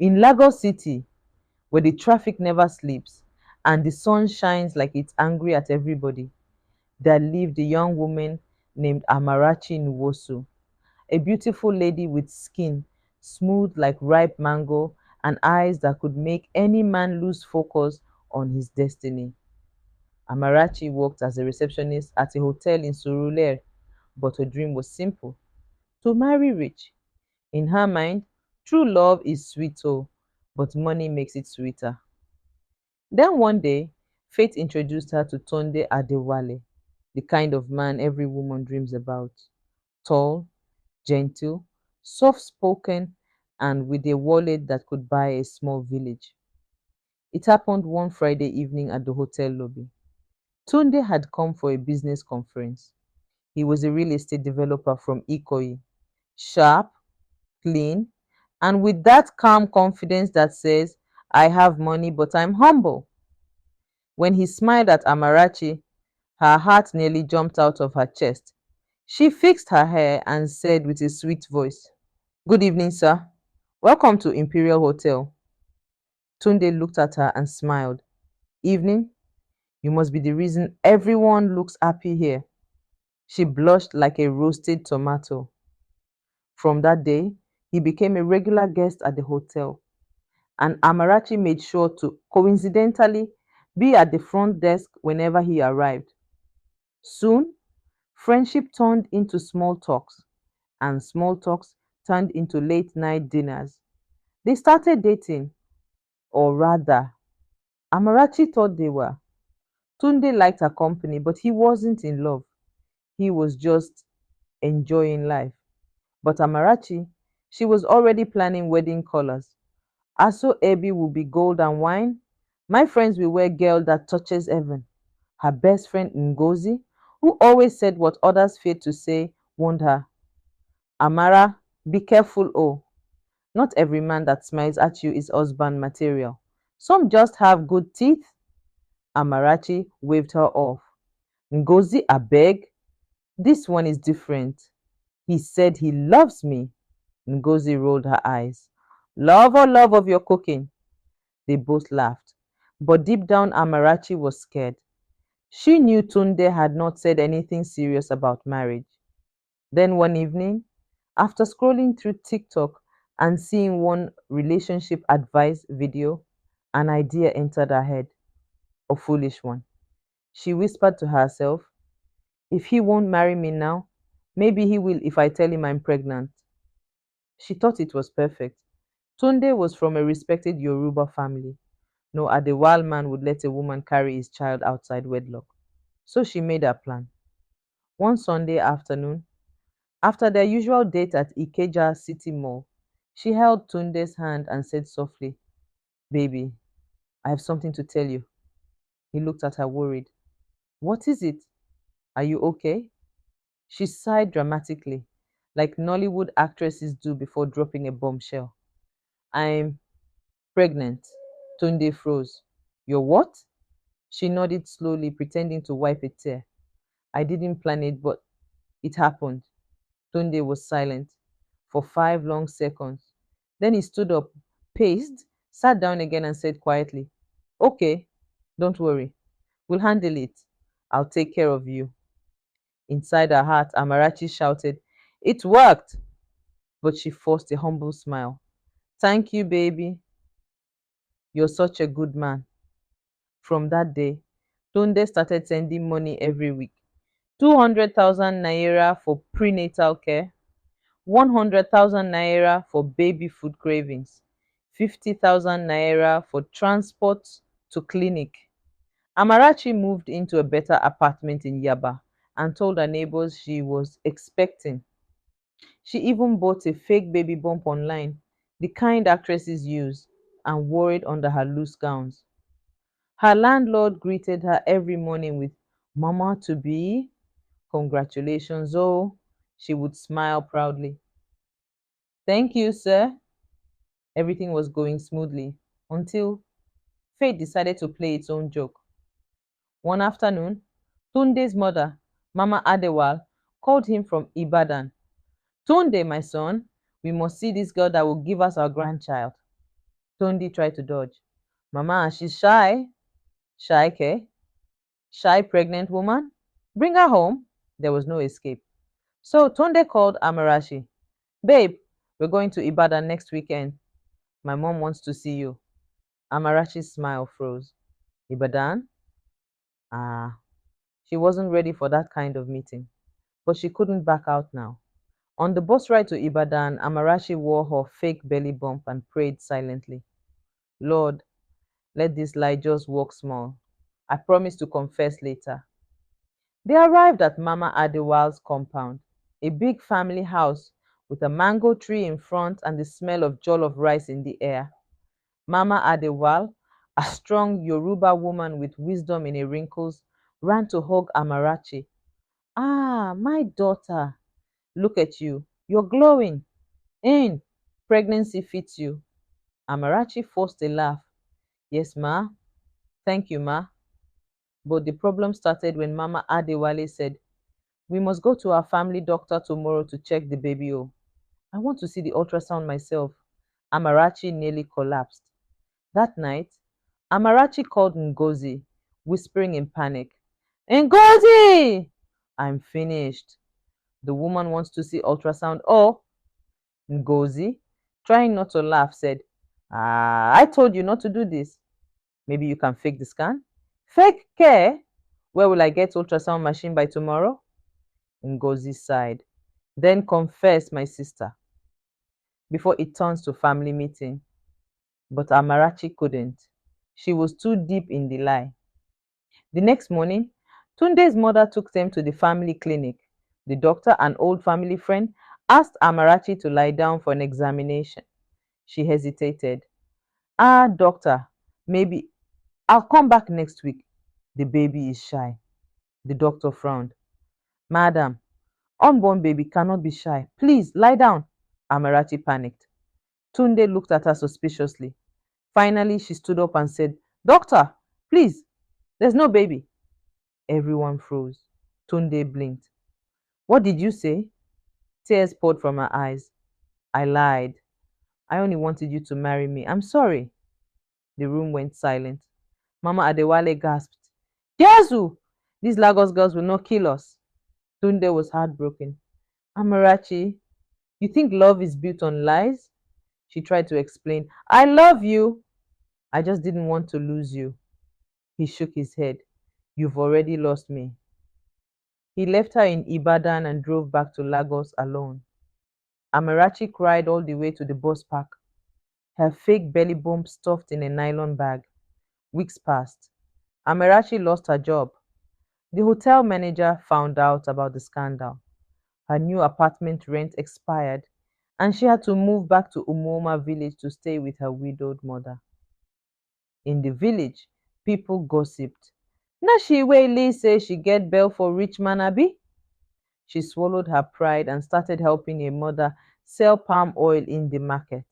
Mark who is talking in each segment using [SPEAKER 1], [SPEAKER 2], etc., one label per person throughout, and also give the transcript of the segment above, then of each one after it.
[SPEAKER 1] In Lagos City, where the traffic never sleeps and the sun shines like it's angry at everybody, there lived a young woman named Amarachi Nwosu, a beautiful lady with skin smooth like ripe mango and eyes that could make any man lose focus on his destiny. Amarachi worked as a receptionist at a hotel in Surulere, but her dream was simple: to marry rich. In her mind, true love is sweet, oh, but money makes it sweeter. Then one day, fate introduced her to Tonde Adewale, the kind of man every woman dreams about: tall, gentle, soft spoken, and with a wallet that could buy a small village. It happened one Friday evening at the hotel lobby. Tunde had come for a business conference. He was a real estate developer from Ikoyi, sharp, clean, and with that calm confidence that says, I have money, but I'm humble. When he smiled at Amarachi, her heart nearly jumped out of her chest. She fixed her hair and said with a sweet voice, Good evening, sir. Welcome to Imperial Hotel. Tunde looked at her and smiled. Evening? You must be the reason everyone looks happy here. She blushed like a roasted tomato. From that day, he became a regular guest at the hotel, and Amarachi made sure to coincidentally be at the front desk whenever he arrived. Soon, friendship turned into small talks, and small talks turned into late night dinners. They started dating, or rather, Amarachi thought they were. Tunde liked her company, but he wasn't in love. He was just enjoying life. But Amarachi, she was already planning wedding colors. Aso Ebi will be gold and wine. My friends will wear girl that touches heaven. Her best friend Ngozi, who always said what others feared to say, warned her. Amara, be careful, oh. Not every man that smiles at you is husband material. Some just have good teeth. Amarachi waved her off. Ngozi, abeg, this one is different. He said he loves me. Ngozi rolled her eyes. Love or love of your cooking? They both laughed. But deep down, Amarachi was scared. She knew Tunde had not said anything serious about marriage. Then one evening, after scrolling through TikTok and seeing one relationship advice video, an idea entered her head, a foolish one. She whispered to herself, If he won't marry me now, maybe he will if I tell him I'm pregnant. She thought it was perfect. Tunde was from a respected Yoruba family. No Adewale man would let a woman carry his child outside wedlock. So she made her plan. One Sunday afternoon, after their usual date at Ikeja City Mall, she held Tunde's hand and said softly, Baby, I have something to tell you. He looked at her worried. What is it? Are you okay? She sighed dramatically, like Nollywood actresses do before dropping a bombshell. I'm pregnant. Tunde froze. You're what? She nodded slowly, pretending to wipe a tear. I didn't plan it, but it happened. Tunde was silent for 5 long seconds. Then he stood up, paced, sat down again, and said quietly, Okay, don't worry. We'll handle it. I'll take care of you. Inside her heart, Amarachi shouted, It worked! But she forced a humble smile. Thank you, baby. You're such a good man. From that day, Tunde started sending money every week. 200,000 naira for prenatal care, 100,000 naira for baby food cravings, 50,000 naira for transport to clinic. Amarachi moved into a better apartment in Yaba and told her neighbors she was expecting. She even bought a fake baby bump online, the kind actresses use, and wore it under her loose gowns. Her landlord greeted her every morning with Mama to be, congratulations, oh, she would smile proudly. Thank you, sir. Everything was going smoothly until fate decided to play its own joke. One afternoon, Tunde's mother, Mama Adewal, called him from Ibadan. Tunde, my son, we must see this girl that will give us our grandchild. Tondi tried to dodge. Mama, she's shy. Shy, ke? Shy pregnant woman? Bring her home. There was no escape. So Tonde called Amarachi. Babe, we're going to Ibadan next weekend. My mom wants to see you. Amarachi's smile froze. Ibadan? Ah, she wasn't ready for that kind of meeting, but she couldn't back out now. On the bus ride to Ibadan, Amarachi wore her fake belly bump and prayed silently. Lord, let this lie just walk small. I promise to confess later. They arrived at Mama Adewale's compound, a big family house with a mango tree in front and the smell of jollof rice in the air. Mama Adewale, a strong Yoruba woman with wisdom in her wrinkles, ran to hug Amarachi. Ah, my daughter, look at you. You're glowing. In, pregnancy fits you. Amarachi forced a laugh. Yes, ma. Thank you, ma. But the problem started when Mama Adewale said, we must go to our family doctor tomorrow to check the baby. Oh, I want to see the ultrasound myself. Amarachi nearly collapsed. That night, Amarachi called Ngozi, whispering in panic, Ngozi! I'm finished. The woman wants to see ultrasound. Oh, Ngozi, trying not to laugh, said, Ah, I told you not to do this. Maybe you can fake the scan? Fake care? Where will I get ultrasound machine by tomorrow? Ngozi sighed. Then confess, my sister, before it turns to family meeting. But Amarachi couldn't. She was too deep in the lie. The next morning, Tunde's mother took them to the family clinic. The doctor, an old family friend, asked Amarachi to lie down for an examination. She hesitated. Ah, doctor, maybe I'll come back next week. The baby is shy. The doctor frowned. Madam, unborn baby cannot be shy. Please lie down. Amarachi panicked. Tunde looked at her suspiciously. Finally, she stood up and said, Doctor, please, there's no baby. Everyone froze. Tunde blinked. What did you say? Tears poured from her eyes. I lied. I only wanted you to marry me. I'm sorry. The room went silent. Mama Adewale gasped. Jesu! These Lagos girls will not kill us. Tunde was heartbroken. Amarachi, you think love is built on lies? She tried to explain. I love you. I just didn't want to lose you. He shook his head. You've already lost me. He left her in Ibadan and drove back to Lagos alone. Amarachi cried all the way to the bus park, her fake belly bump stuffed in a nylon bag. Weeks passed. Amarachi lost her job. The hotel manager found out about the scandal. Her new apartment rent expired, and she had to move back to Umoma village to stay with her widowed mother. In the village, people gossiped. Na she wey Lee say she get bell for rich man abi? She swallowed her pride and started helping her mother sell palm oil in the market.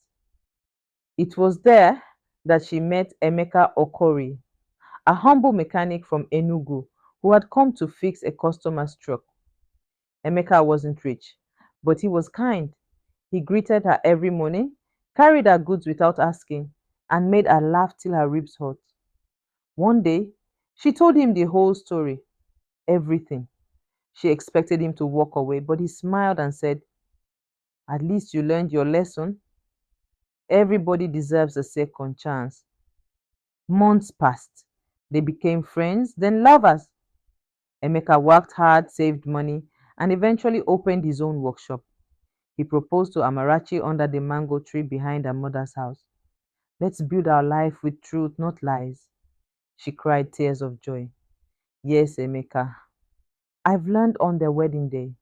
[SPEAKER 1] It was there that she met Emeka Okori, a humble mechanic from Enugu who had come to fix a customer's truck. Emeka wasn't rich, but he was kind. He greeted her every morning, carried her goods without asking, and made her laugh till her ribs hurt. One day, she told him the whole story, everything. She expected him to walk away, but he smiled and said, At least you learned your lesson. Everybody deserves a second chance. Months passed. They became friends, then lovers. Emeka worked hard, saved money, and eventually opened his own workshop. He proposed to Amarachi under the mango tree behind her mother's house. Let's build our life with truth, not lies. She cried tears of joy. Yes, Emeka. I've learned on their wedding day.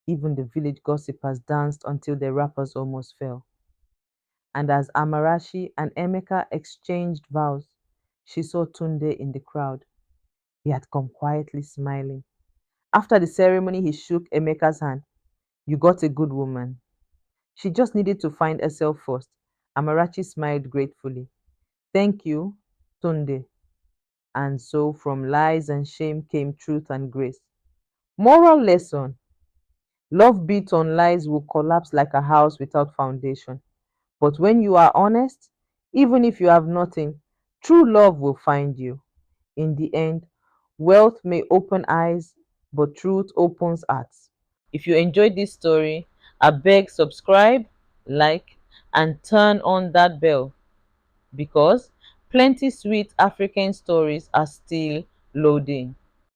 [SPEAKER 1] Even the village gossipers danced until their wrappers almost fell. And as Amarachi and Emeka exchanged vows, she saw Tunde in the crowd. He had come quietly smiling. After the ceremony, he shook Emeka's hand. You got a good woman. She just needed to find herself first. Amarachi smiled gratefully. Thank you, Tunde. And so from lies and shame came truth and grace. Moral lesson. Love built on lies will collapse like a house without foundation. But when you are honest, Even if you have nothing, true love will find you. In the end, wealth may open eyes, but truth opens hearts. If you enjoyed this story, I beg subscribe, like, and turn on that bell because plenty sweet African stories are still loading.